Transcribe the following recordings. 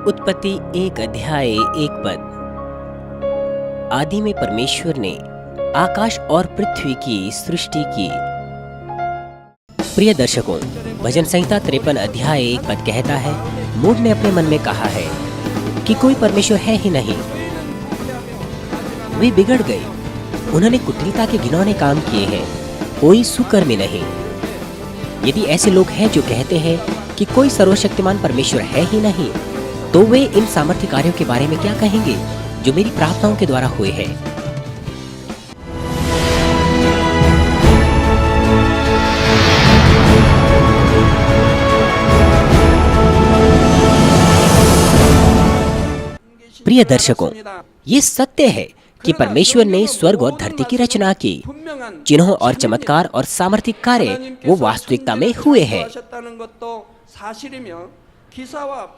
उत्पत्ति 1 अध्याय 1 पद। आदि में परमेश्वर ने आकाश और पृथ्वी की सृष्टि की। प्रिय दर्शकों, भजन संहिता 53 अध्याय 1 पद कहता है, मूढ़ ने अपने मन में कहा है कि कोई परमेश्वर है ही नहीं। वे बिगड़ गए, उन्होंने कुटिलता के घिनौने काम किए हैं, कोई सुकर्मी नहीं। यदि ऐसे लोग हैं जो कहते हैं कि कोई सर्वशक्तिमान परमेश्वर है ही नहीं, तो वे इन सामर्थ्य कार्यों के बारे में क्या कहेंगे जो मेरी प्रार्थनाओं के द्वारा हुए हैं। प्रिय दर्शकों, ये सत्य है कि परमेश्वर ने स्वर्ग और धरती की रचना की। चिन्हों और चमत्कार और सामर्थ्य कार्य वो वास्तविकता में हुए हैं।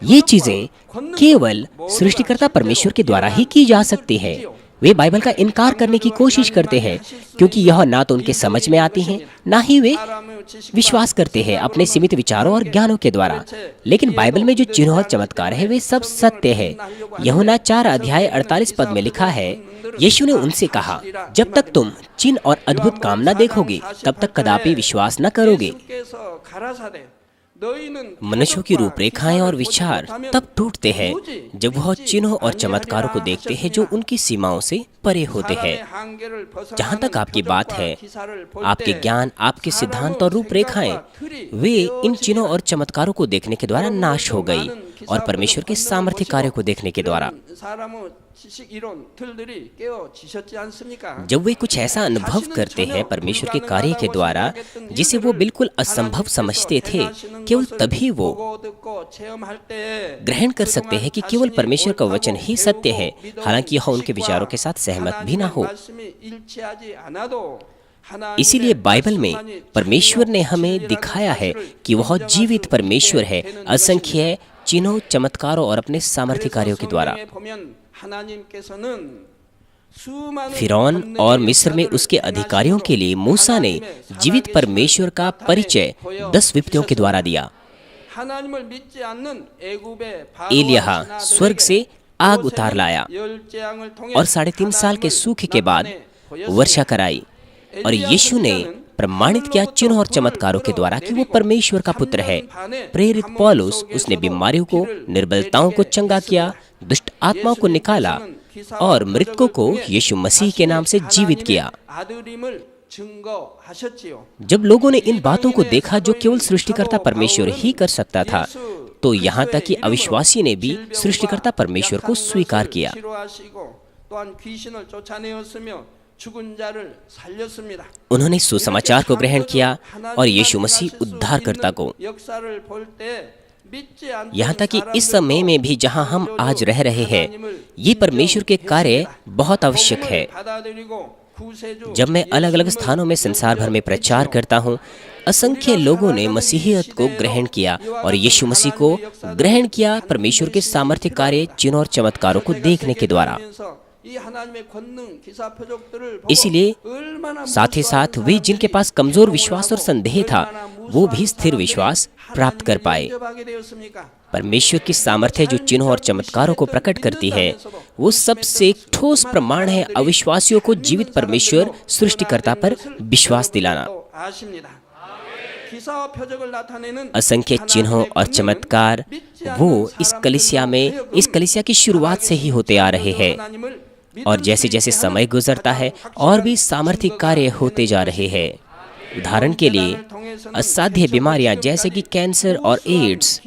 ये चीजें केवल सृष्टिकर्ता परमेश्वर के द्वारा ही की जा सकती है। वे बाइबल का इनकार करने की कोशिश करते हैं, क्योंकि यह ना तो उनके समझ में आती है, ना ही वे विश्वास करते हैं अपने सीमित विचारों और ज्ञानों के द्वारा। लेकिन बाइबल में जो चिन्ह और चमत्कार है वे सब सत्य है। यूहन्ना 4 अध्याय 48 पद में लिखा है, यीशु ने उनसे कहा, जब तक तुम चिन्ह और अद्भुत काम न देखोगे तब तक कदापि विश्वास न करोगे। मनुष्यों की रूपरेखाएं और विचार तब टूटते हैं जब वह चिन्हों और चमत्कारों को देखते हैं जो उनकी सीमाओं से परे होते हैं। जहाँ तक आपकी बात है, आपके ज्ञान, आपके सिद्धांत और रूपरेखाएं वे इन चिन्हों और चमत्कारों को देखने के द्वारा नाश हो गई और परमेश्वर के सामर्थ्य कार्यों को देखने के द्वारा। जब वे कुछ ऐसा अनुभव करते हैं परमेश्वर के कार्य के द्वारा जिसे वो बिल्कुल असंभव समझते थे, केवल तभी वो ग्रहण कर सकते हैं कि केवल परमेश्वर का वचन ही सत्य है, हालांकि यह उनके विचारों के साथ सहमत भी ना हो। इसीलिए बाइबल में परमेश्वर ने हमें दिखाया है कि वह जीवित परमेश्वर है, असंख्य चिन्हों, चमत्कारों और अपने सामर्थ्य कार्यों के द्वारा। फिरौन और मिस्र में उसके अधिकारियों के लिए मूसा ने जीवित परमेश्वर का परिचय 10 विपत्तियों के द्वारा दिया। एलिय्याह स्वर्ग से आग उतार लाया और 3.5 साल के सूखे के बाद वर्षा कराई, और यीशु ने प्रमाणित किया चिन्ह और चमत्कारों के द्वारा कि वो परमेश्वर का पुत्र है। प्रेरित पौलुस, उसने बीमारियों को, निर्बलताओं को चंगा किया, दुष्ट आत्माओं को निकाला और मृतकों को यीशु मसीह के नाम से जीवित किया। जब लोगों ने इन बातों को देखा जो केवल सृष्टिकर्ता परमेश्वर ही कर सकता था, तो यहाँ तक कि अविश्वासी ने भी सृष्टिकर्ता परमेश्वर को स्वीकार किया। उन्होंने सुसमाचार को ग्रहण किया और यीशु मसीह उद्धारकर्ता को। यहाँ तक कि इस समय में भी जहाँ हम आज रह रहे हैं, ये परमेश्वर के कार्य बहुत आवश्यक है। जब मैं अलग अलग स्थानों में संसार भर में प्रचार करता हूँ, असंख्य लोगों ने मसीहियत को ग्रहण किया और यीशु मसीह को ग्रहण किया परमेश्वर के सामर्थ्य कार्य, चिन्ह और चमत्कारों को देखने के द्वारा। इसीलिए साथ ही साथ वे जिनके पास कमजोर विश्वास और संदेह था, वो भी स्थिर विश्वास प्राप्त कर पाए। परमेश्वर की सामर्थ्य जो चिन्हों और चमत्कारों को प्रकट करती है, वो सबसे ठोस प्रमाण है अविश्वासियों को जीवित परमेश्वर सृष्टिकर्ता पर विश्वास दिलाना। असंख्य चिन्हों और चमत्कार वो इस कलीसिया की शुरुआत से ही होते आ रहे हैं, और जैसे जैसे समय गुजरता है और भी सामर्थ्य कार्य होते जा रहे हैं। उदाहरण के लिए असाध्य बीमारियां जैसे कि कैंसर और एड्स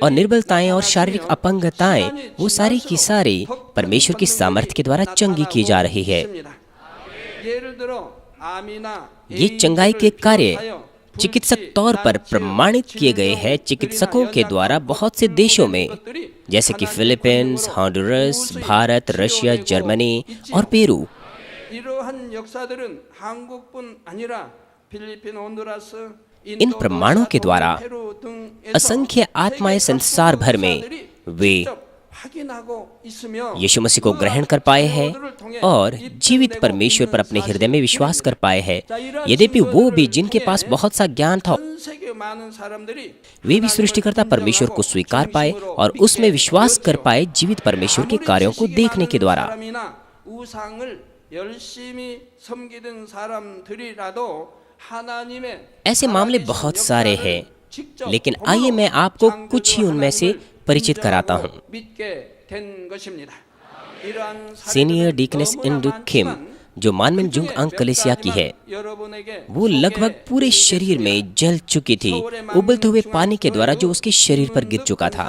और निर्बलताएं और शारीरिक अपंगताएं, वो सारी की सारी परमेश्वर की सामर्थ्य के द्वारा चंगी की जा रही है। ये चंगाई के कार्य चिकित्सक तौर पर प्रमाणित किए गए हैं चिकित्सकों के द्वारा बहुत से देशों में, जैसे कि फिलीपींस, हॉन्डुरस, भारत, रशिया, जर्मनी और पेरू। इन प्रमाणों के द्वारा असंख्य आत्माएं संसार भर में वे यीशु मसीह को ग्रहण कर पाए हैं और जीवित परमेश्वर पर अपने हृदय में विश्वास कर पाए हैं। यद्यपि वो भी जिनके पास बहुत सा ज्ञान था वे भी सृष्टिकर्ता परमेश्वर को स्वीकार पाए और उसमें विश्वास कर पाए जीवित परमेश्वर के कार्यों को देखने के द्वारा। ऐसे मामले बहुत सारे हैं, लेकिन आइए मैं आपको कुछ ही उनमें से परिचित कराता हूँ। सीनियर डीकनेस इंदु किम, जो मानमिनजुंग अंग कलेसिया की है, वो लगभग पूरे शरीर में जल चुकी थी, उबलते हुए पानी के द्वारा जो उसके शरीर पर गिर चुका था।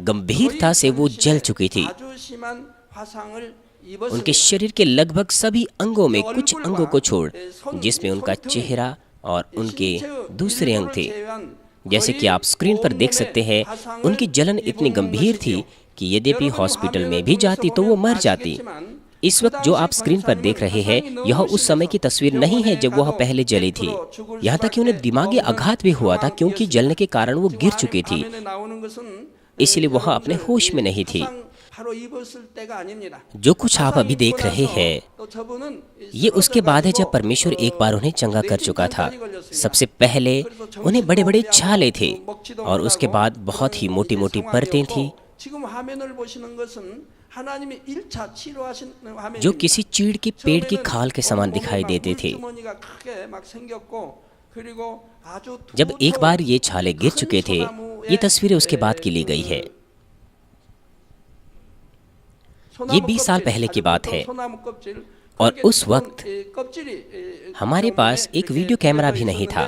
गंभीरता से वो जल चुकी थी। उनके शरीर के लगभग सभी अंगों में, कुछ अंगों को छोड़, जिसमें उनका चेहरा और उनके दूसरे अंग थे, जैसे कि आप स्क्रीन पर देख सकते हैं, उनकी जलन इतनी गंभीर थी कि यद्यपि हॉस्पिटल में भी जाती तो वो मर जाती। इस वक्त जो आप स्क्रीन पर देख रहे हैं, यह उस समय की तस्वीर नहीं है जब वह पहले जली थी। यहाँ तक कि उन्हें दिमागी आघात भी हुआ था, क्योंकि जलने के कारण वो गिर चुकी थी, इसलिए वह अपने होश में नहीं थी। जो कुछ आप अभी देख रहे हैं, ये उसके बाद है जब परमेश्वर एक बार उन्हें चंगा कर चुका था। सबसे पहले उन्हें बड़े बड़े छाले थे और उसके बाद बहुत ही मोटी मोटी परतें थी, जो किसी चीड़ के पेड़ की खाल के समान दिखाई देते थे। जब एक बार ये छाले गिर चुके थे, ये तस्वीरें उसके बाद की ली गई है। ये 20 साल पहले की बात है और उस वक्त हमारे पास एक वीडियो कैमरा भी नहीं था,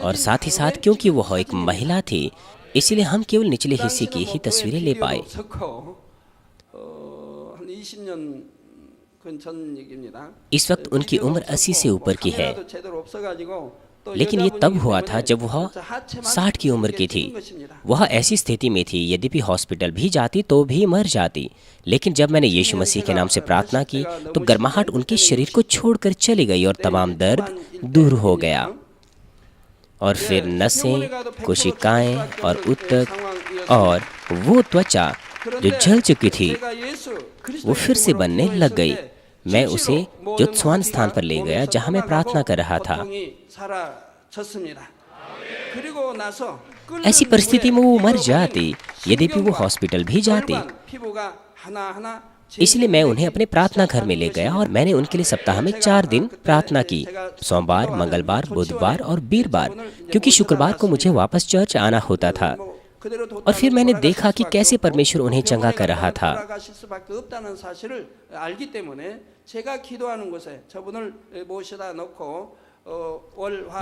और साथ ही साथ क्योंकि वह एक महिला थी, इसलिए हम केवल निचले हिस्से की ही तस्वीरें ले पाए। इस वक्त उनकी उम्र 80 से ऊपर की है, लेकिन ये तब हुआ था जब वह 60 की उम्र की थी। वह ऐसी स्थिति में थी, यद्यपि हॉस्पिटल भी जाती तो भी मर जाती। लेकिन जब मैंने यीशु मसीह के नाम से प्रार्थना की तो गर्माहट उनके शरीर को छोड़कर चली गई और तमाम दर्द दूर हो गया। और फिर नसें, कोशिकाएं और ऊतक और वो त्वचा जो जल चुकी थी, वो फिर से बनने लग गई। मैं उसे ज्योत्स्वान स्थान पर ले गया जहां मैं प्रार्थना कर रहा था। ऐसी परिस्थिति में वो मर जाती, यद्यपि वो हॉस्पिटल भी जाती। इसलिए मैं उन्हें अपने प्रार्थना घर में ले गया और मैंने उनके लिए सप्ताह में 4 दिन प्रार्थना की, सोमवार, मंगलवार, बुधवार और वीरवार, क्योंकि शुक्रवार को मुझे वापस चर्च आना होता था। और फिर मैंने देखा कि कैसे परमेश्वर उन्हें चंगा कर रहा था।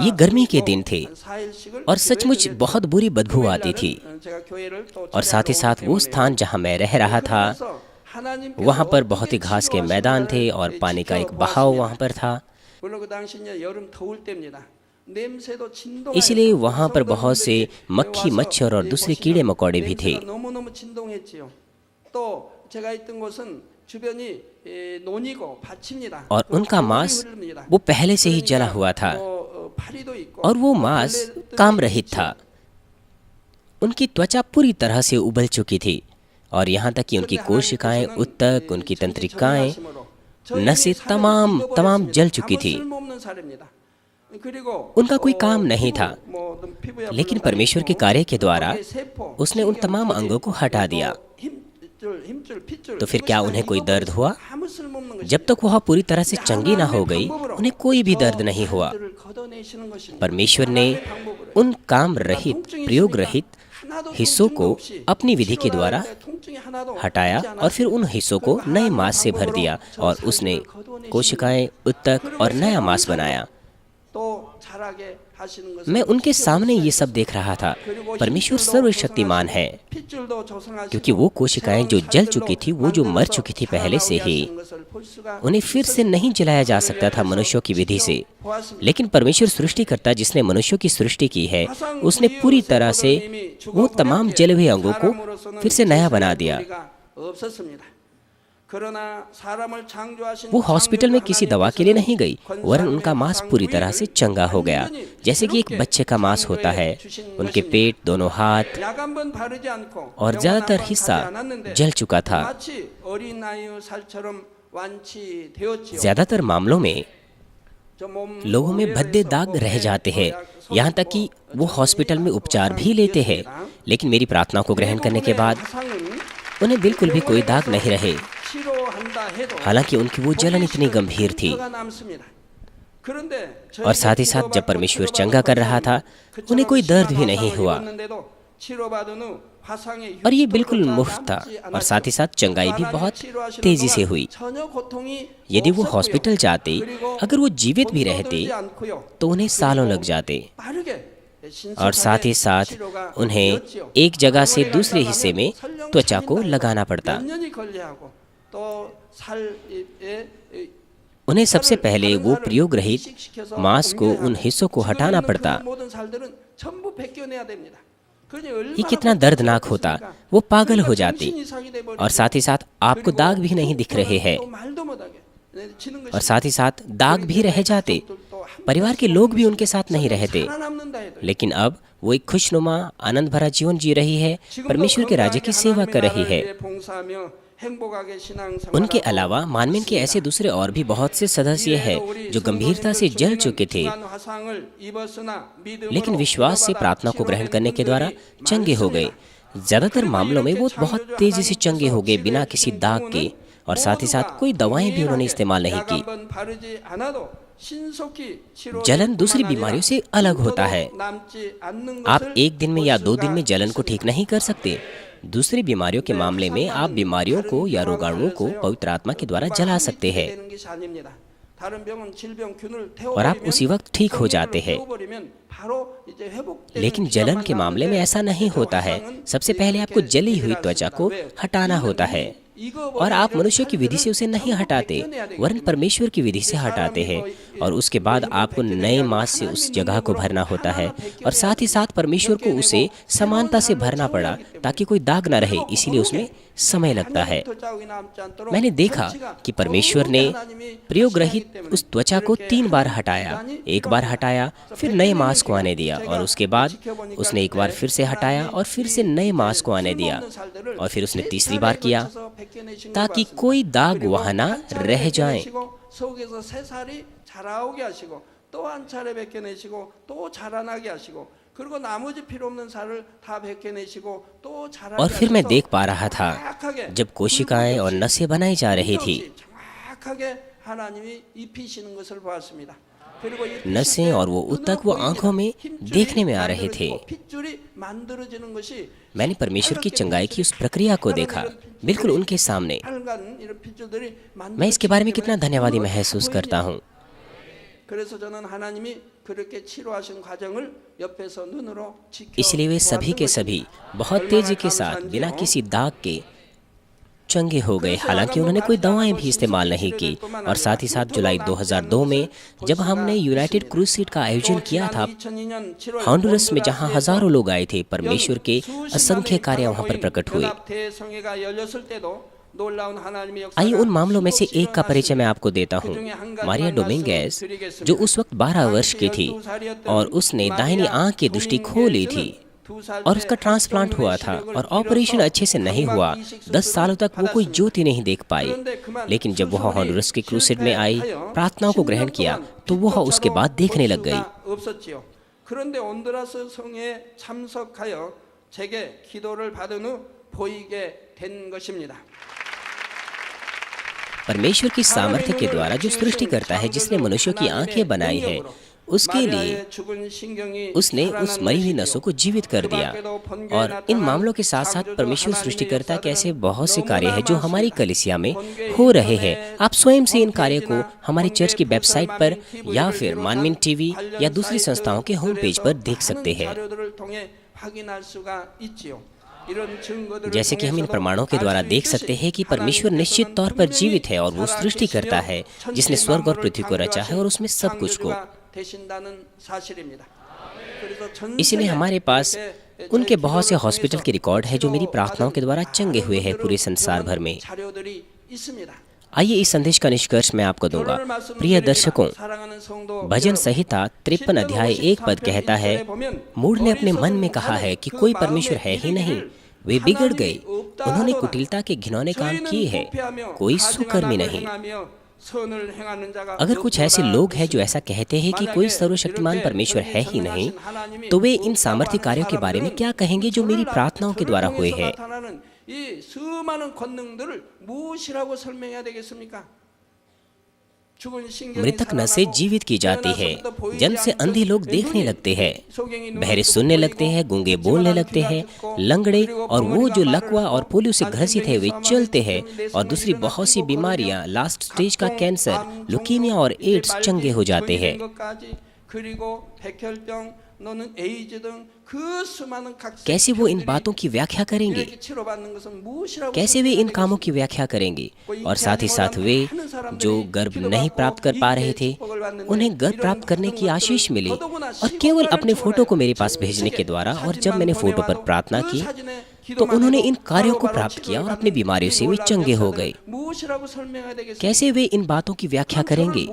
ये गर्मी के दिन थे और सचमुच बहुत बुरी बदबू आती थी। और साथ ही साथ वो स्थान जहां मैं रह रहा था, वहां पर बहुत ही घास के मैदान थे और पानी का एक बहाव वहां पर था। इसलिए वहां पर बहुत से मक्खी, मच्छर और दूसरे कीड़े मकोड़े भी थे। और उनका मांस वो पहले से ही जला हुआ था और वो मांस काम रहित था। उनकी त्वचा पूरी तरह से उबल चुकी थी और यहाँ तक कि उनकी कोशिकाएं, ऊतक, उनकी तंत्रिकाएं, नसें तमाम जल चुकी थी। उनका कोई काम नहीं था, लेकिन परमेश्वर के कार्य के द्वारा उसने उन तमाम अंगों को हटा दिया। तो फिर क्या उन्हें कोई दर्द हुआ? जब तक वह पूरी तरह से चंगी ना हो गई, उन्हें कोई भी दर्द नहीं हुआ। परमेश्वर ने उन काम रहित, प्रयोग रहित हिस्सों को अपनी विधि के द्वारा हटाया और फिर उन हिस्सों को नए मांस से भर दिया और उसने कोशिकाएं, ऊतक और नया मांस बनाया। मैं उनके सामने ये सब देख रहा था। परमेश्वर सर्वशक्तिमान है, क्योंकि वो कोशिकाएं जो जल चुकी थी, वो जो मर चुकी थी पहले से ही, उन्हें फिर से नहीं जलाया जा सकता था मनुष्यों की विधि से। लेकिन परमेश्वर सृष्टिकर्ता जिसने मनुष्यों की सृष्टि की है, उसने पूरी तरह से वो तमाम जले हुए अंगों को फिर से नया बना दिया। वो हॉस्पिटल में किसी दवा के लिए नहीं गई, वरन उनका मांस पूरी तरह से चंगा हो गया, जैसे कि एक बच्चे का मांस होता है। उनके पेट, दोनों हाथ और ज्यादातर हिस्सा जल चुका था। ज्यादातर मामलों में लोगों में भद्दे दाग रह जाते हैं, यहाँ तक कि वो हॉस्पिटल में उपचार भी लेते हैं, लेकिन मेरी प्रार्थना को ग्रहण करने के बाद उन्हें बिल्कुल भी कोई दाग नहीं रहे, हालांकि उनकी वो जलन इतनी गंभीर थी। और साथ ही साथ जब परमेश्वर चंगा कर रहा था, उन्हें कोई दर्द भी नहीं हुआ, और ये बिल्कुल मुफ्त था। और साथ ही साथ चंगाई भी बहुत तेजी से हुई। यदि वो हॉस्पिटल जाते, अगर वो जीवित भी रहते, तो उन्हें सालों लग जाते। और साथ ही साथ उन्हें एक जगह से दूसरे हिस्से में त्वचा को लगाना पड़ता। उन्हें सबसे पहले वो प्रयोग रहित मांस को, उन हिस्सों को हटाना पड़ता। ये कितना दर्दनाक होता, वो पागल हो जाते। और साथ ही साथ आपको दाग भी नहीं दिख रहे हैं, और साथ ही साथ दाग भी रह जाते। परिवार के लोग भी उनके साथ नहीं रहते, लेकिन अब वो एक खुशनुमा आनंद भरा जीवन जी रही है, परमेश्वर के राज्य की सेवा कर रही है। उनके अलावा मानवीन के ऐसे दूसरे और भी बहुत से सदस्य हैं जो गंभीरता से जल चुके थे, लेकिन विश्वास से प्रार्थना को ग्रहण करने के द्वारा चंगे हो गए। ज्यादातर मामलों में वो बहुत तेजी से चंगे हो गए बिना किसी दाग के, और साथ ही साथ कोई दवाएं भी उन्होंने इस्तेमाल नहीं की। जलन दूसरी बीमारियों से अलग होता है। आप एक दिन में या 2 दिन में जलन को ठीक नहीं कर सकते। दूसरी बीमारियों के मामले में आप बीमारियों को या रोगाणुओं को पवित्र आत्मा के द्वारा जला सकते हैं, और आप उसी वक्त ठीक हो जाते हैं। लेकिन जलन के मामले में ऐसा नहीं होता है। सबसे पहले आपको जली हुई त्वचा को हटाना होता है, और आप मनुष्य की विधि से उसे नहीं हटाते, वरन परमेश्वर की विधि से हटाते हैं। और उसके बाद आपको नए मांस से उस जगह को भरना होता है, और साथ ही साथ परमेश्वर को उसे समानता से भरना पड़ा ताकि कोई दाग न रहे, इसीलिए उसमें समय लगता है। मैंने देखा कि परमेश्वर ने प्रयोग रहित उस त्वचा को 3 बार हटाया। एक बार हटाया, फिर नए मांस को आने दिया, और उसके बाद उसने एक बार फिर से हटाया और फिर से नए मांस को आने दिया, और फिर उसने तीसरी बार किया ताकि कोई दाग वहां ना रह जाए। और फिर मैं देख पा रहा था जब कोशिकाएं और नसें बनाई जा रही थी, नसें और वो ऊतक वो आंखों में देखने में आ रहे थे। मैंने परमेश्वर की चंगाई की उस प्रक्रिया को देखा, बिल्कुल उनके सामने। मैं इसके बारे में कितना धन्यवादी महसूस करता हूँ। इसलिए वे सभी के सभी बहुत तेजी के साथ बिना किसी दाग के चंगे हो गए, हालांकि उन्होंने कोई दवाएं भी इस्तेमाल नहीं की। और साथ ही साथ जुलाई 2002 में जब हमने यूनाइटेड क्रूसेड का आयोजन किया था हॉन्डुरस में, जहां हजारों लोग आए थे, परमेश्वर के असंख्य कार्य वहां पर प्रकट हुए। आइए उन मामलों में से एक का परिचय मैं आपको देता हूँ। मारिया डोमिंगेज, जो उस वक्त 12 वर्ष की थी, और उसने दाहिनी आंख की दृष्टि खो ली थी, और उसका ट्रांसप्लांट हुआ था, और ऑपरेशन अच्छे से नहीं हुआ। 10 सालों तक वो कोई ज्योति नहीं देख पाई। लेकिन जब वह हॉन्डुरस के क्रूसेड में आई, प्रार्थनाओं को ग्रहण किया, तो वह उसके बाद देखने लग गई। परमेश्वर की सामर्थ्य के द्वारा जो सृष्टि करता है, जिसने मनुष्यों की आंखें बनाई है, उसके लिए उसने उस मरी हुई नसों को जीवित कर दिया। और इन मामलों के साथ साथ परमेश्वर सृष्टिकर्ता के ऐसे बहुत से कार्य हैं जो हमारी कलीसिया में हो रहे हैं। आप स्वयं से इन कार्य को हमारी चर्च की वेबसाइट पर या फिर मानवीन टीवी या दूसरी संस्थाओं के होम पेज पर देख सकते हैं। जैसे कि हम इन प्रमाणों के द्वारा देख सकते हैं कि परमेश्वर निश्चित तौर पर जीवित है, और वो सृष्टि करता है जिसने स्वर्ग और पृथ्वी को रचा है और उसमें सब कुछ को। इसलिए हमारे पास उनके बहुत से हॉस्पिटल के रिकॉर्ड है जो मेरी प्रार्थनाओं के द्वारा चंगे हुए हैं पूरे संसार भर में। आइए इस संदेश का निष्कर्ष मैं आपको दूंगा। प्रिय दर्शकों, भजन संहिता 53 अध्याय 1 पद कहता है, मूढ़ ने अपने मन में कहा है कि कोई परमेश्वर है ही नहीं, वे बिगड़ गए। उन्होंने कुटिलता के घिनौने काम किए हैं, कोई सुकर्मी नहीं। अगर कुछ ऐसे लोग हैं जो ऐसा कहते हैं कि कोई सर्वशक्तिमान परमेश्वर है ही नहीं, तो वे इन सामर्थ्य कार्यों के बारे में क्या कहेंगे जो मेरी प्रार्थनाओं के द्वारा हुए हैं? मृतक नसें जीवित की जाती है, जन्म से अंधे लोग देखने लगते हैं, बहरे सुनने लगते हैं, गूंगे बोलने लगते हैं, लंगड़े और वो जो लकवा और पोलियो से ग्रसित है वे चलते हैं, और दूसरी बहुत सी बीमारियां, लास्ट स्टेज का कैंसर, लुकीमिया और एड्स चंगे हो जाते हैं। कैसे वो इन बातों की व्याख्या करेंगे? कैसे वे इन कामों की व्याख्या करेंगे? और साथ ही साथ वे जो गर्भ नहीं प्राप्त कर पा रहे थे, उन्हें गर्भ प्राप्त करने की आशीष मिली, और केवल अपने फोटो को मेरे पास भेजने के द्वारा। और जब मैंने फोटो पर प्रार्थना की तो उन्होंने इन कार्यों को प्राप्त किया और अपनी बीमारियों से वे चंगे हो गए। कैसे वे इन बातों की व्याख्या करेंगे?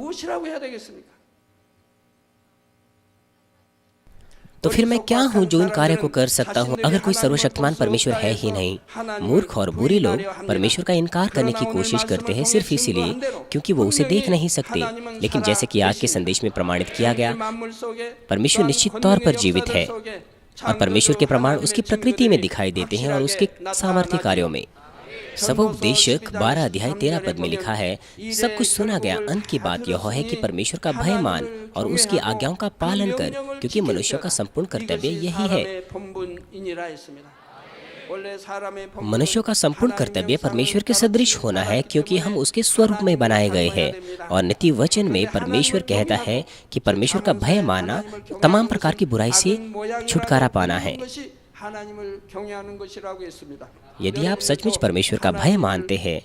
तो फिर मैं क्या हूँ जो इन कार्य को कर सकता हूँ अगर कोई सर्वशक्तिमान परमेश्वर है ही नहीं? मूर्ख और बुरे लोग परमेश्वर का इनकार करने की कोशिश करते हैं सिर्फ इसीलिए क्योंकि वो उसे देख नहीं सकते। लेकिन जैसे कि आज के संदेश में प्रमाणित किया गया, परमेश्वर निश्चित तौर पर जीवित है, और परमेश्वर के प्रमाण उसकी प्रकृति में दिखाई देते हैं और उसके सामर्थ्य कार्यों में। सबोपदेशक 12 अध्याय 13 पद में लिखा है, सब कुछ सुना गया, अंत की बात यह है कि परमेश्वर का भय मान और उसकी आज्ञाओं का पालन कर, क्योंकि मनुष्यों का संपूर्ण कर्तव्य यही है। मनुष्यों का संपूर्ण कर्तव्य परमेश्वर के सदृश होना है, क्योंकि हम उसके स्वरूप में बनाए गए हैं। और नीति वचन में परमेश्वर कहता है कि परमेश्वर का भय मानना तमाम प्रकार की बुराई से छुटकारा पाना है। यदि आप सचमुच परमेश्वर का भय मानते हैं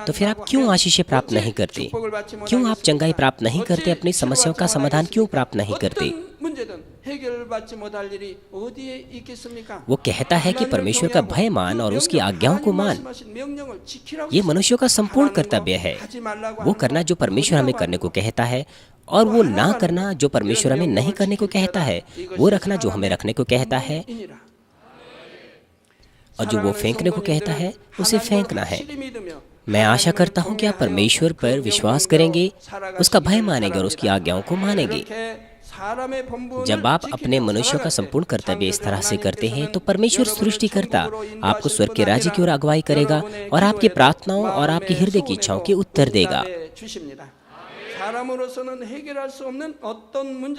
तो फिर आप क्यों आशीषें प्राप्त नहीं करते? क्यों आप चंगाई प्राप्त नहीं करते? अपनी समस्याओं का समाधान क्यों प्राप्त नहीं करते? वो कहता है कि परमेश्वर का भय मान और उसकी आज्ञाओं को मान। ये मनुष्यों का संपूर्ण कर्तव्य है, वो करना जो परमेश्वर हमें करने को कहता है, और वो ना करना जो परमेश्वर हमें नहीं करने को कहता है, वो रखना जो हमें रखने को कहता है, और जो वो फेंकने को कहता है उसे फेंकना है। मैं आशा करता हूँ कि आप परमेश्वर पर विश्वास करेंगे, उसका भय मानेंगे और उसकी आज्ञाओं को मानेंगे। जब आप अपने मनुष्यों का संपूर्ण कर्तव्य इस तरह से करते हैं तो परमेश्वर सृष्टिकर्ता आपको स्वर्ग के राज्य की ओर अगुवाई करेगा और आपकी प्रार्थनाओं और आपकी हृदय की इच्छाओं के उत्तर देगा।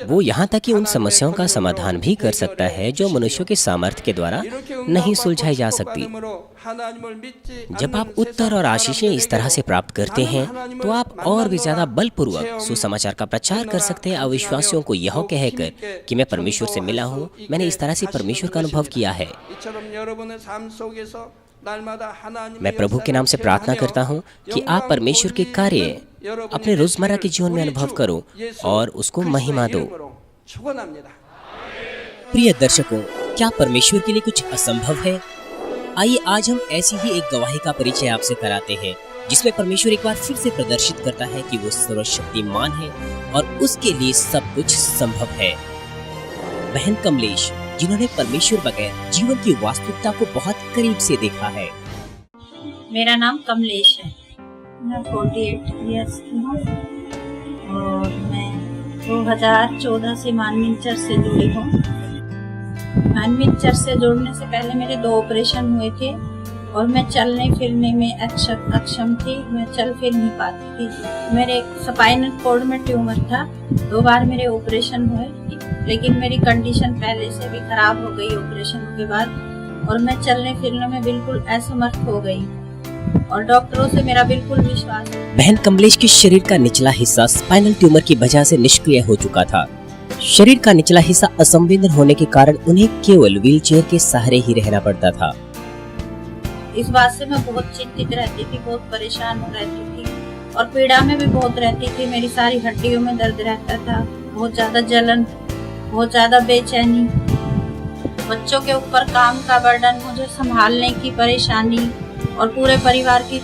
वो यहाँ तक कि उन समस्याओं का समाधान भी कर सकता है जो मनुष्यों के सामर्थ्य के द्वारा नहीं सुलझाई जा सकती। जब आप उत्तर और आशीषें इस तरह से प्राप्त करते हैं तो आप और भी ज्यादा बलपूर्वक सुसमाचार का प्रचार कर सकते हैं, अविश्वासियों को यह कहकर कि मैं परमेश्वर से मिला हूँ, मैंने इस तरह से परमेश्वर का अनुभव किया है। मैं प्रभु के नाम से प्रार्थना करता हूँ कि आप परमेश्वर के कार्य अपने रोजमर्रा के जीवन में अनुभव करो और उसको महिमा दो। प्रिय दर्शकों, क्या परमेश्वर के लिए कुछ असंभव है? आइए आज हम ऐसी ही एक गवाही का परिचय आपसे कराते हैं जिसमें परमेश्वर एक बार फिर से प्रदर्शित करता है कि वो सर्वशक्तिमान है और उसके लिए सब कुछ संभव है। बहन कमलेश, जिन्होंने परमेश्वर बगैर जीवन की वास्तविकता को बहुत करीब से देखा है। मेरा नाम कमलेश है, मैं 48 इयर्स की हूँ और मैं 2014 से मानवीय चर्च से जुड़ी हूँ। मानवीय चर्च से जुड़ने से पहले मेरे 2 ऑपरेशन हुए थे और मैं चलने फिरने में अक्षम थी, मैं चल फिर नहीं पाती थी। मेरे स्पाइनल कॉर्ड में ट्यूमर था, 2 बार मेरे ऑपरेशन हुए, लेकिन मेरी कंडीशन पहले से भी खराब हो गई ऑपरेशन के बाद और मैं चलने फिरने में बिल्कुल असमर्थ हो गई और डॉक्टरों से मेरा बिल्कुल विश्वास नहीं। बहन कमलेश के शरीर का निचला हिस्सा स्पाइनल ट्यूमर की वजह से निष्क्रिय हो चुका था। शरीर का निचला हिस्सा असंवेदन होने के कारण उन्हें केवल व्हीलचेयर के सहारे ही रहना पड़ता था। इस बात से मैं बहुत चिंतित रहती थी, बहुत परेशान रहती थी और पीड़ा में भी बहुत रहती थी। मेरी सारी हड्डियों में दर्द रहता था, बहुत ज्यादा जलन, बहुत ज्यादा बेचैनी, बच्चों के ऊपर काम का बर्डन, मुझे संभालने की परेशानी और पूरे परिवार की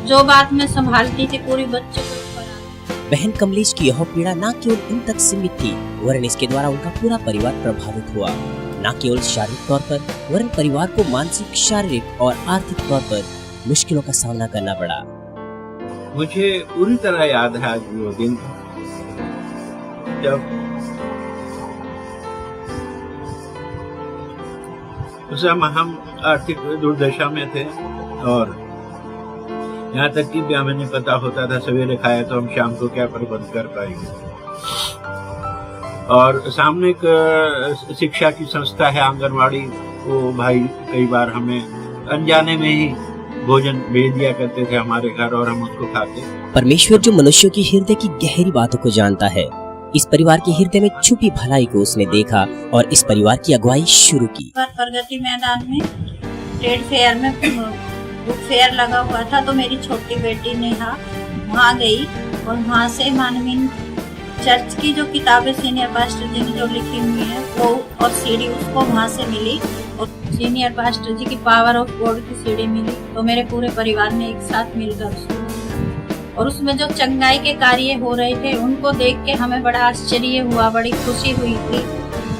जो बात मैं संभालती थी पूरी बच्चों के ऊपर। बहन कमलेश की यह पीड़ा न केवल उन तक सीमित थी वरन इसके द्वारा उनका पूरा परिवार प्रभावित हुआ। न केवल शारीरिक तौर पर वरन परिवार को मानसिक, शारीरिक और आर्थिक तौर पर मुश्किलों का सामना करना पड़ा। मुझे पूरी तरह याद है आज वो दिन जब उस समय हम आर्थिक दुर्दशा में थे और यहाँ तक कि भी हमें नहीं पता होता था सवेरे खाया तो हम शाम को क्या प्रबंध कर पाएंगे। और सामने एक शिक्षा की संस्था है आंगनवाड़ी, वो भाई कई बार हमें अनजाने में ही भोजन भेज दिया करते थे हमारे घर और हम उसको खाते। परमेश्वर जो मनुष्यों की हृदय की गहरी बातों को जानता है, इस परिवार के हृदय में छुपी भलाई को उसने देखा और इस परिवार की अगुवाई शुरू की। प्रगति मैदान में ट्रेड फेयर में बुक फेयर लगा हुआ था, तो मेरी छोटी बेटी नेहा वहाँ गई और वहाँ से मानवीय चर्च की जो किताबें सीनियर पास्टर जी ने जो लिखी हुई है वो और सीडी उसको वहाँ से मिली और सीनियर पास्टर जी की पावर ऑफ गॉड की सीडी मिली। तो मेरे पूरे परिवार ने एक साथ मिलकर उसको और उसमें जो चंगाई के कार्य हो रहे थे उनको देख के हमें बड़ा आश्चर्य हुआ, बड़ी खुशी हुई थी।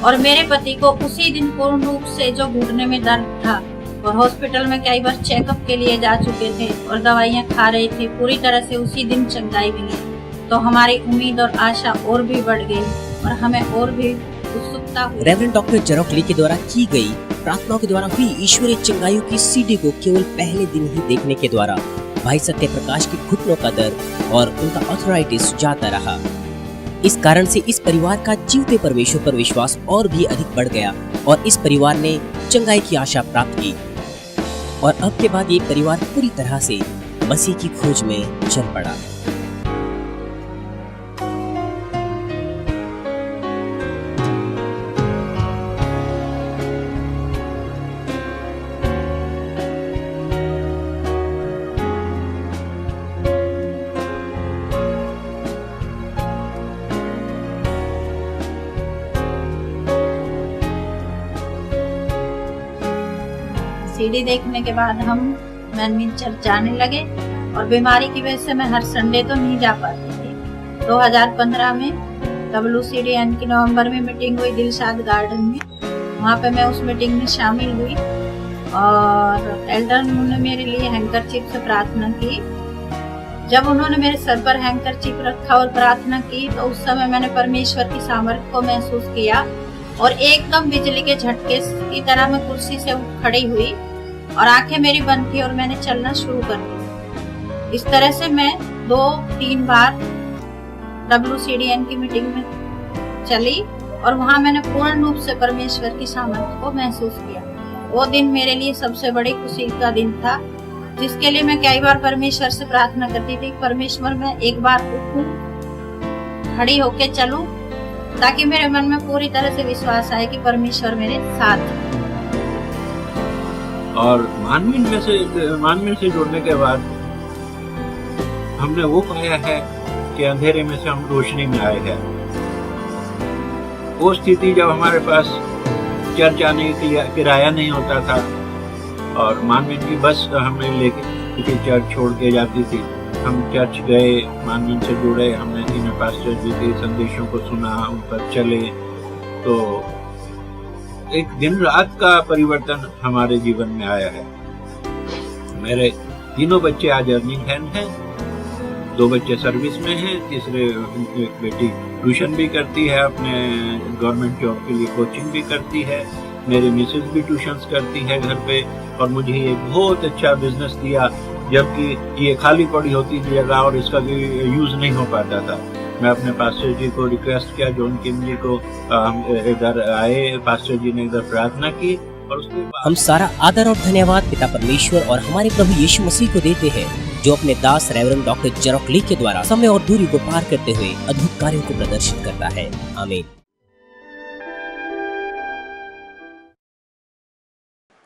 और मेरे पति को उसी दिन पूर्ण रूप से जो घुटने में दर्द था और हॉस्पिटल में कई बार चेकअप के लिए जा चुके थे और दवाइयाँ खा रहे थे, पूरी तरह से उसी दिन चंगाई मिली। तो हमारी उम्मीद और आशा और भी बढ़ गई और हमें और भी उत्सुकता हुई। रेवरेंड डॉक्टर जेरोक ली के द्वारा की गई प्रार्थनाओं के द्वारा हुई ईश्वरीय चंगाइयों की सीडी को केवल पहले दिन ही देखने के द्वारा भाई सत्य प्रकाश के घुटनों का दर्द और उनका आर्थराइटिस जाता रहा। इस कारण से इस परिवार का जीवते परमेश्वर पर विश्वास और भी अधिक बढ़ गया और इस परिवार ने चंगाई की आशा प्राप्त की और अब के बाद ये परिवार पूरी तरह से मसीह की खोज में चल पड़ा। सीडी देखने के बाद हम मानवीय चर्च जाने लगे और बीमारी की वजह से मैं हर संडे तो नहीं जा पाती थी। 2015 में WCDN की नवंबर में मीटिंग हुई दिलशाद गार्डन में, वहाँ पे मैं उस मीटिंग में शामिल हुई और एल्डर ने मेरे लिए हैंकरचीफ से प्रार्थना की। जब उन्होंने मेरे सर पर हैंकरचीफ रखा और प्रार्थना की तो उस समय मैंने परमेश्वर की सामर्थ्य को महसूस किया और एकदम बिजली के झटके की तरह मैं कुर्सी से उठ खड़ी हुई और आंखें मेरी बंद थी और मैंने चलना शुरू कर दिया। इस तरह से मैं 2-3 बार WCDN की मीटिंग में चली और वहां मैंने पूर्ण रूप से परमेश्वर की सामर्थ्य को महसूस किया। वो दिन मेरे लिए सबसे बड़ी खुशी का दिन था, जिसके लिए मैं कई बार परमेश्वर से प्रार्थना करती थी, परमेश्वर मैं एक बार उठूं, खड़ी होके चलूं, ताकि मेरे मन में पूरी तरह से विश्वास आए कि परमेश्वर मेरे साथ है। और मानवीय से जुड़ने के बाद हमने वो पाया है कि अंधेरे में से हम रोशनी में आए हैं। वो स्थिति जब हमारे पास चर्च आने के लिए किराया नहीं होता था और मानवीय की बस हमें लेके चर्च छोड़ के जाती थी, हम चर्च गए, मानवीय से जुड़े, हमने इन पास्टर जी के संदेशों को सुना, उन पर चले, तो एक दिन रात का परिवर्तन हमारे जीवन में आया है। मेरे तीनों बच्चे आज अर्निंग हैंड हैं, 2 बच्चे सर्विस में हैं, तीसरे एक बेटी ट्यूशन भी करती है, अपने गवर्नमेंट जॉब के लिए कोचिंग भी करती है, मेरी मिसेज भी ट्यूशंस करती है घर पे और मुझे ये बहुत अच्छा बिजनेस दिया, जबकि ये खाली पड़ी होती थी जगह और इसका यूज नहीं हो पाता था। मैं अपने पास्टर जी को रिक्वेस्ट किया, जॉन किम जी को इधर आए, पास्टर जी ने इधर प्रार्थना की और उसके बाद हम सारा आदर और धन्यवाद पिता परमेश्वर और हमारे प्रभु यीशु मसीह को देते हैं, जो अपने दास रेवरेंड डॉक्टर जेरोक ली के द्वारा समय और दूरी को पार करते हुए अद्भुत कार्यों को प्रदर्शित करता है। आमीन।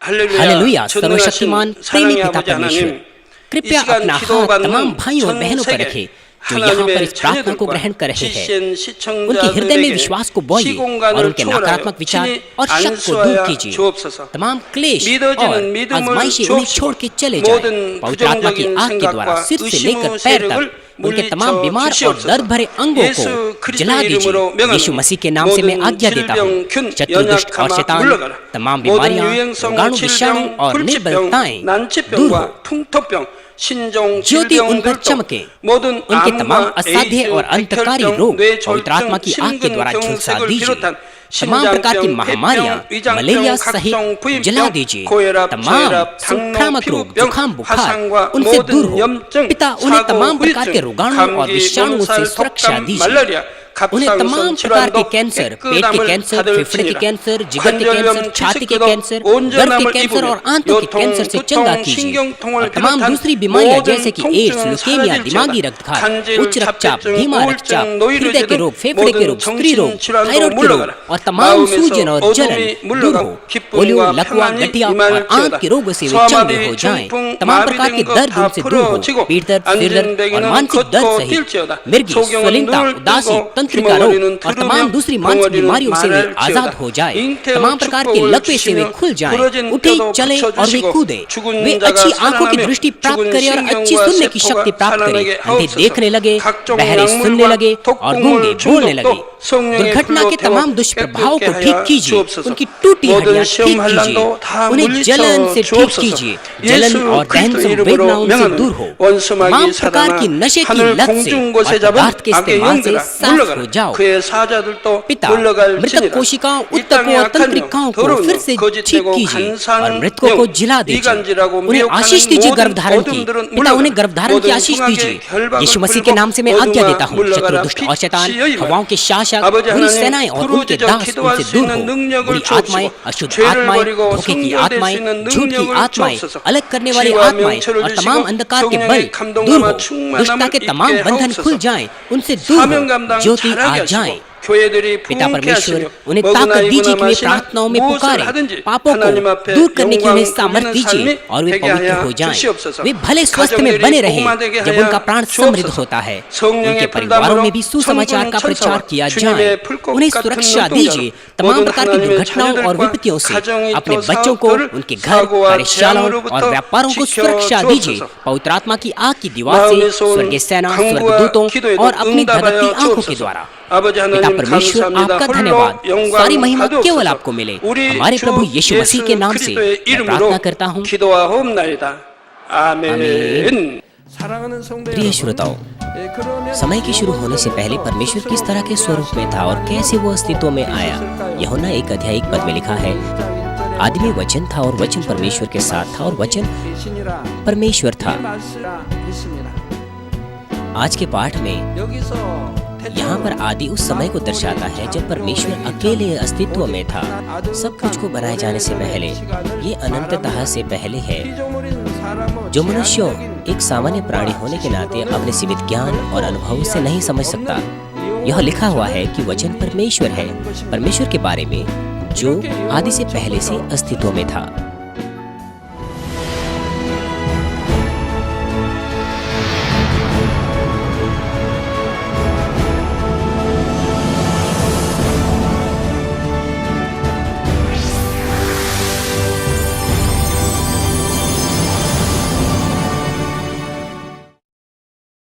हालेलुया। सर्वशक्तिमान प्रेमी पिता परमेश्वर, कृपया अपना हाथ तमाम भाइयों और बहनों पर रखें जो यहाँ पर इस प्रार्थना को ग्रहण कर रहे हैं। उनके हृदय में विश्वास को बोइए और उनके नकारात्मक विचार और शक को दूर कीजिए। तमाम क्लेश और आजमाइशें उन्हें छोड़ के चले जाएं। पवित्र आत्मा की आग के द्वारा सिर से लेकर पैर तक उनके तमाम बीमार और दर्द भरे अंगों को जला दीजिए। यीशु मसीह के नाम से मैं आज्ञा देता हूँ, शत्रुदुष्ट और शैतान, तमाम बीमारियां, रोगाणु, विषाणु और निर्बलताएं दूर हो। ज्योति उन पर चमके, उनके तमाम असाध्य और अंतकारी रोग पवित्र आत्मा की आग के द्वारा झुलसा दीजिए। तमाम प्रकार की महामारियां, मलेरिया सहित जला दीजिए। तमाम संक्रामक रोग, जुकाम, बुखार उनसे दूर हो। पिता, उन्हें तमाम प्रकार के रोगाणु और विषाणुओं से सुरक्षा दीजिए। उन्हें तमाम प्रकार के कैंसर, पेट के कैंसर, फेफड़े के कैंसर, जिगर के कैंसर, छाती के कैंसर, गर्भ के कैंसर और आंतों के कैंसर से चंगा कीजिए। और तमाम दूसरी बीमारियां जैसे कि एड्स, ल्यूकेमिया, दिमागी रक्तघात, उच्च रक्तचाप, धीमा रक्तचाप, हृदय के रोग, फेफड़े के रोग, स्त्री रोग, थायराइड के रोग और तमाम सूजन और जलन दूर हो। पोलियो, लकवा, गठिया और आंत के रोगों से वे चंगे हो जाएं। तमाम प्रकार के दर्द उनसे दूर हो। पीठ दर्द, सिर दर्द और मानसिक दर्द सहित मिर्गी, स्वलिनता, उदासी, तंत्रिका रोग और तमाम दूसरी मानसिक बीमारियों से वे आजाद हो जाए। तमाम प्रकार के लकवे से वे खुल जाएं, उठे, चले और वे कूदे। वे अच्छी आंखों की दृष्टि प्राप्त करें और अच्छी सुनने की शक्ति प्राप्त करें। अंधे देखने लगे, बहरे सुनने लगे और गूंगे बोलने लगे। दुर्घटना के तमाम दुष्प्रभावों को ठीक कीजिए। उनकी टूटी हड्डियां ठीक कीजिए। उन्हें जलन से ठीक कीजिए। जलन और दहन संवेदनाओं से दूर हो। तमाम प्रकार की नशे की लत से और पदार्थ के इस्तेमाल से साफ हो जाओ। पिता, मृतक कोशिकाओं, उत्तकों और तंत्रिकाओं को फिर से ठीक कीजिए और मृतकों को जिला दीजिए। उन्हें आशीष दीजिए गर्भधारण की। पिता, उन्हें गर्भधारण की आशीष दीजिए। यीशु मसीह के नाम से मैं आज्ञा देता हूँ, शत्रु, दुष्ट और शैतान, हवाओं के शासक, बुरी सेनाएं और उनके दास उनसे दूर हो। बुरी आत्माएं, अशुद्ध आत्माएं, धोखे की आत्माएं, झूठ की आत्माएं, अलग करने वाली आत्माएं और तमाम अंधकार के बल दूर हो। दुष्टता के तमाम बंधन खुल जाएं, उनसे दूर हो, ज्योति आ जाए। पिता परमेश्वर, उन्हें ताकत दीजिए कि वे प्रार्थनाओं में पुकारें। पापों को दूर करने की उन्हें सामर्थ्य दीजिए और वे पवित्र हो जाएं। वे भले स्वस्थ में बने रहें जब उनका प्राण समृद्ध होता है। उनके परिवारों में भी सुसमाचार का प्रचार किया जाए। उन्हें सुरक्षा दीजिए तमाम प्रकार की दुर्घटनाओं और विपत्तियों से। अपने बच्चों को, उनके घर, कार्यशालाओं और व्यापारों को सुरक्षा दीजिए। पवित्र आत्मा की आग की दीवार से, स्वर्गीय सेना, स्वर्गदूतों और अपनी धधकती आंखों के द्वारा। पिता परमेश्वर, आपका धन्यवाद। सारी महिमा केवल आपको मिले। हमारे प्रभु यीशु मसीह के नाम से मैं प्रार्थना करता हूँ, आमीन। प्रिय श्रोताओ, समय के शुरू होने से पहले परमेश्वर किस तरह के स्वरूप में था और कैसे वो अस्तित्व में आया, यूहन्ना 1:1 में लिखा है, आदि में वचन था और वचन परमेश्वर के साथ था और वचन परमेश्वर था। आज के पाठ में यहाँ पर आदि उस समय को दर्शाता है जब परमेश्वर अकेले अस्तित्व में था। सब कुछ को बनाए जाने से पहले, ये अनंततः से पहले है, जो मनुष्य एक सामान्य प्राणी होने के नाते अपने सीमित ज्ञान और अनुभव से नहीं समझ सकता। यह लिखा हुआ है कि वचन परमेश्वर है, परमेश्वर के बारे में जो आदि से पहले से अस्तित्व में था।